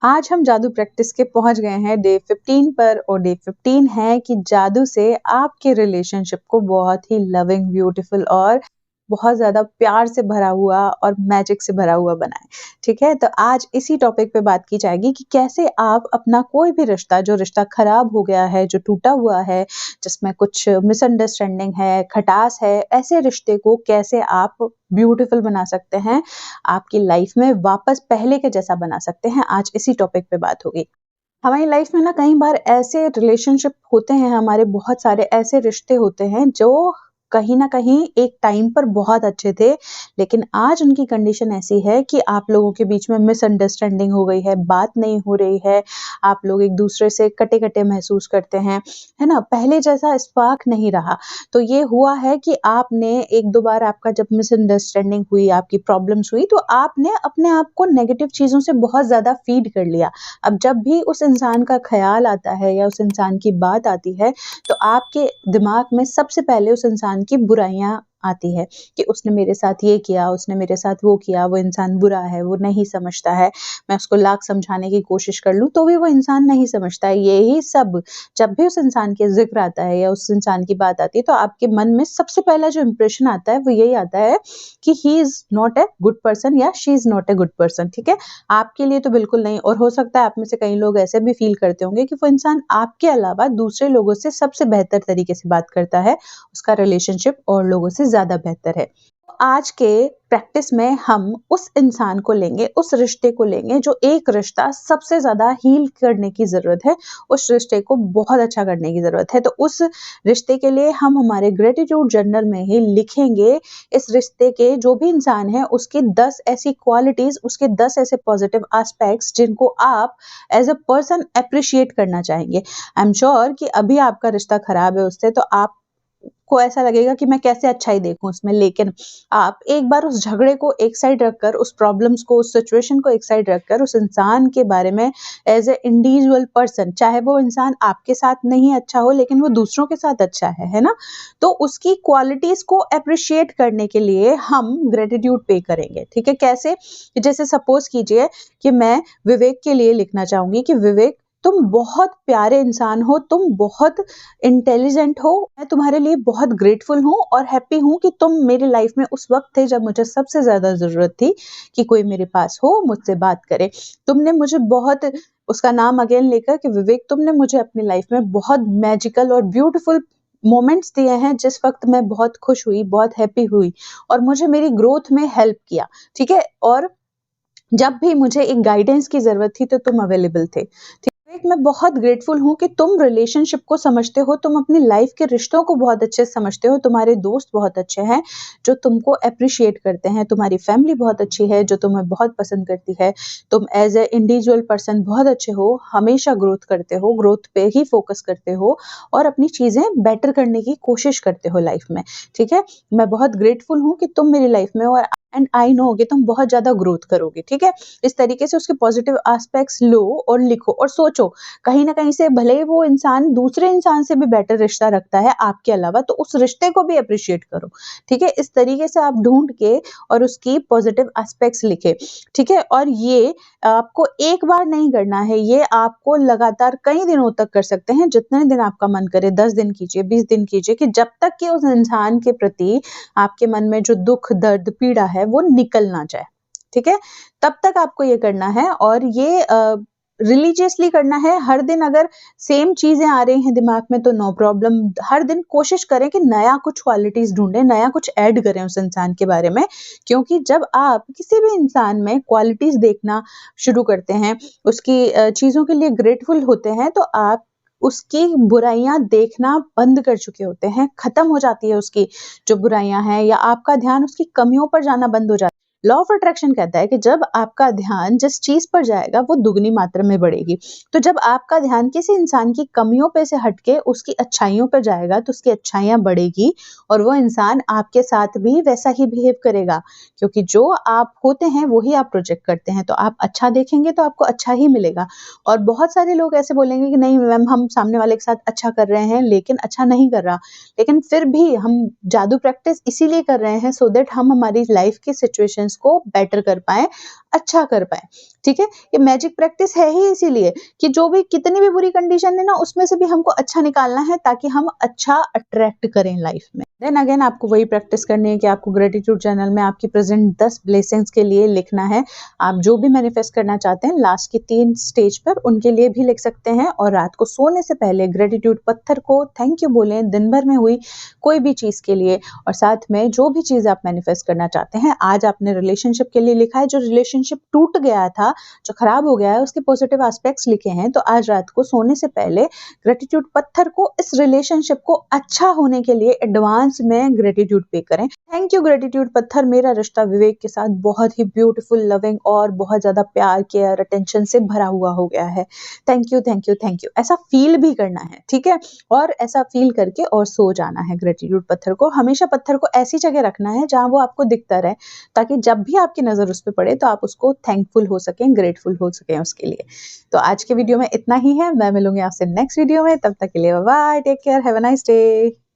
आज हम जादू प्रैक्टिस के पहुंच गए हैं डे 15 पर और डे 15 है कि जादू से आपके रिलेशनशिप को बहुत ही लविंग, ब्यूटीफुल और बहुत ज़्यादा प्यार से भरा हुआ और मैजिक से भरा हुआ बनाएं। ठीक है, तो आज इसी टॉपिक पे बात की जाएगी कि कैसे आप अपना कोई भी रिश्ता, जो रिश्ता खराब हो गया है, जो टूटा हुआ है, जिसमें कुछ मिसअंडरस्टैंडिंग है, खटास है, ऐसे रिश्ते को कैसे आप ब्यूटीफुल बना सकते हैं, आपकी लाइफ में वापस पहले के जैसा बना सकते हैं। आज इसी टॉपिक पे बात होगी। हमारी लाइफ में ना कई बार ऐसे रिलेशनशिप होते हैं, हमारे बहुत सारे ऐसे रिश्ते होते हैं जो कहीं न कहीं एक टाइम पर बहुत अच्छे थे, लेकिन आज उनकी कंडीशन ऐसी है कि आप लोगों के बीच में मिसअंडरस्टैंडिंग हो गई है, बात नहीं हो रही है, आप लोग एक-दूसरे से कटे-कटे महसूस करते हैं, है ना? पहले जैसा स्पार्क नहीं रहा। तो ये हुआ है कि आपने 1-2 बार आपका जब मिसअंडरस्टैंडिंग हुई, आपकी प्रॉब्लम्स हुई, तो आपने अपने आप को नेगेटिव चीज़ों से बहुत ज़्यादा फ़ीड कर लिया। अब जब भी उस इंसान का ख़्याल आता है या उस इंसान की बात आती है, तो आपके दिमाग में सबसे पहले उस इंसान की बुराइयाँ आती है कि उसने मेरे साथ ये किया, उसने मेरे साथ वो किया, वो इंसान बुरा है, वो नहीं समझता है। मैं उसको लाख समझाने की कोशिश कर लूँ, तो भी वो इंसान नहीं समझता है। यही सब जब भी उस इंसान के ज़िक्र आता है या उस इंसान की बात आती है, तो आपके मन में सबसे पहला जो इम्प्रेशन आता है, वो यही आता है कि he is not a good person या she is not a good person, ठीक है? आपके लिए तो बिल्कुल नहीं, और हो सकता है आप में से कई लोग ऐसे भी फ़ील करते होंगे कि वो इंसान आपके अलावा दूसरे लोगों से सबसे बेहतर तरीके से बात करता है, उसका रिलेशनशिप और लोगों से ज़्यादा बेहतर है। आज के प्रैक्टिस में हम उस इंसान को लेंगे, उस रिश्ते को लेंगे जो एक रिश्ता सबसे ज़्यादा हील करने की ज़रूरत है, उस रिश्ते को बहुत अच्छा करने की ज़रूरत है। तो उस रिश्ते के लिए हम हमारे ग्रैटिट्यूड जर्नल में ही लिखेंगे इस रिश्ते के जो भी इंसान है उसकी 10 ऐसी क्वालिटीज़, उसके 10 ऐसे पॉजिटिव एस्पेक्ट्स जिनको आप एज़ अ पर्सन एप्रिशिएट करना चाहेंगे। आई एम श्योर कि अभी आपका रिश्ता खराब है उससे, तो आप को ऐसा लगेगा कि मैं कैसे अच्छाई देखूँ उसमें, लेकिन आप एक बार उस झगड़े को एक साइड रखकर, उस प्रॉब्लम्स को, उस सिचुएशन को एक साइड रखकर, उस इंसान के बारे में एज़ अ इंडिविजुअल पर्सन, चाहे वो इंसान आपके साथ नहीं अच्छा हो, लेकिन वो दूसरों के साथ अच्छा है ना? तो उसकी क्वालिटीज़ को एप्रिशिएट करने के लिए हम ग्रैटिट्यूड पे करेंगे, ठीक है? कैसे? कि जैसे सपोज़ कीजिए कि मैं विवेक के लिए लिखना चाहूँगी कि विवेक, तुम बहुत प्यारे इंसान हो, तुम बहुत इंटेलिजेंट हो, मैं तुम्हारे लिए बहुत ग्रेटफुल हूँ और हैप्पी हूँ कि तुम मेरी लाइफ में उस वक़्त थे जब मुझे सबसे ज़्यादा ज़रूरत थी कि कोई मेरे पास हो, मुझसे बात करे। तुमने मुझे बहुत, उसका नाम अगेन लेकर कि विवेक, तुमने मुझे अपनी लाइफ में बहुत मैजिकल और ब्यूटीफुल मोमेंट्स दिए हैं जिस वक़्त मैं बहुत खुश हुई, बहुत हैप्पी हुई और मुझे मेरी ग्रोथ में हेल्प किया, ठीक है? और जब भी मुझे एक गाइडेंस की ज़रूरत थी तो तुम अवेलेबल थे। एक, मैं बहुत ग्रेटफुल हूँ कि तुम रिलेशनशिप को समझते हो, तुम अपनी लाइफ के रिश्तों को बहुत अच्छे से समझते हो, तुम्हारे दोस्त बहुत अच्छे हैं, जो तुमको एप्रिशिएट करते हैं, तुम्हारी फैमिली बहुत अच्छी है, जो तुम्हें बहुत पसंद करती है, तुम एज़ अ इंडिविजुअल पर्सन बहुत अच्छे हो, हमेशा ग्रोथ करते हो, ग्रोथ पे ही फ़ोकस करते हो और अपनी चीज़ें बेटर करने की कोशिश करते हो लाइफ में, ठीक है? मैं बहुत ग्रेटफुल हूँ कि तुम मेरी लाइफ में हो और एंड आई नो कि तुम बहुत ज़्यादा ग्रोथ करोगे, ठीक है? इस तरीके से उसके पॉजिटिव एस्पेक्ट्स लो और लिखो और सोचो, कहीं न कहीं से भले ही वो इंसान दूसरे इंसान से भी बेटर रिश्ता रखता है आपके अलावा, तो उस रिश्ते को भी एप्रिशिएट करो, ठीक है? इस तरीके से आप ढूँढ के और उसकी पॉजिटिव एस्पेक्ट्स लिखें, ठीक है? और ये आपको एक बार नहीं करना है, ये आपको लगातार कई दिनों तक कर सकते हैं, जितने दिन आपका मन करे, 10 दिन कीजिए, 20 दिन कीजिए, कि जब तक कि उस इंसान के प्रति आपके मन में जो दुःख, दर्द, पीड़ा है, वो निकल ना जाए, ठीक है? तब तक आपको ये करना है और ये रिलीजियसली करना है। हर दिन अगर सेम चीज़ें आ रही हैं दिमाग में तो नो प्रॉब्लम, हर दिन कोशिश करें कि नया कुछ क्वालिटीज़ ढूँढें, नया कुछ ऐड करें उस इंसान के बारे में, क्योंकि जब आप किसी भी इंसान में क्वालिटीज़ देखना शुरू करते हैं, उसकी चीज़ों के लिए ग्रेटफुल होते हैं, तो आप उसकी बुराइयाँ देखना बंद कर चुके होते हैं, खत्म हो जाती है उसकी जो बुराइयाँ हैं, या आपका ध्यान उसकी कमियों पर जाना बंद हो जाता है। लॉ ऑफ अट्रैक्शन कहता है कि जब आपका ध्यान जिस चीज़ पर जाएगा वो दुगनी मात्रा में बढ़ेगी। तो जब आपका ध्यान किसी इंसान की कमियों पे से हट के उसकी अच्छाइयों पर जाएगा तो उसकी अच्छाइयाँ बढ़ेगी और वो इंसान आपके साथ भी वैसा ही बिहेव करेगा, क्योंकि जो आप होते हैं वही आप प्रोजेक्ट करते हैं। तो आप अच्छा देखेंगे तो आपको अच्छा ही मिलेगा। और बहुत सारे लोग ऐसे बोलेंगे कि नहीं मैम, हम सामने वाले के साथ अच्छा कर रहे हैं लेकिन अच्छा नहीं कर रहा। लेकिन फिर भी हम जादू प्रैक्टिस इसीलिए कर रहे हैं सो दैट हम हमारी लाइफ की सिचुएशंस को बेटर कर पाएँ, अच्छा कर पाए। ठीक है, ये मैजिक प्रैक्टिस है ही इसीलिए कि जो भी कितनी भी बुरी कंडीशन है ना, उसमें से भी हमको अच्छा निकालना है ताकि हम अच्छा अट्रैक्ट करें लाइफ में। देन अगेन आपको वही प्रैक्टिस करनी है कि आपको ग्रेटिट्यूड जर्नल में आपकी प्रेजेंट 10 ब्लेसिंग्स के लिए लिखना है। आप जो भी मैनिफेस्ट करना चाहते हैं लास्ट की 3 स्टेज पर उनके लिए भी लिख सकते हैं, और रात को सोने से पहले ग्रेटिट्यूड पत्थर को थैंक यू बोलें दिन भर में हुई कोई भी चीज के लिए, और साथ में जो भी चीज आप मैनिफेस्ट करना चाहते हैं। आज आपने रिलेशनशिप के लिए लिखा है, जो रिलेशनशिप टूट गया था, जो खराब हो गया है, उसके पॉजिटिव एस्पेक्ट्स लिखे हैं, तो आज रात को सोने से पहले ग्रेटिट्यूड पत्थर को इस रिलेशनशिप को अच्छा होने के लिए एडवांस में ग्रेटिट्यूड पे करें। थैंक यू ग्रेटिट्यूड पत्थर, मेरा रिश्ता विवेक के साथ बहुत ही ब्यूटीफुल, लविंग और बहुत ज्यादा प्यार, केयर, अटेंशन से भरा हुआ हो गया है। Thank you thank you thank you, ऐसा फील भी करना है। ठीक है, और ऐसा फील करके और सो जाना है। ग्रेटिट्यूड पत्थर को हमेशा पत्थर को ऐसी जगह रखना है जहां वो आपको दिखता रहे, ताकि जब भी आपकी नजर उस पर पड़े तो आप उसको थैंकफुल हो सकें, ग्रेटफुल हो सकें उसके लिए। तो आज के वीडियो में इतना ही है, मैं मिलूंगी आपसे नेक्स्ट वीडियो में, तब तक के लिए bye bye, take care, have a nice day.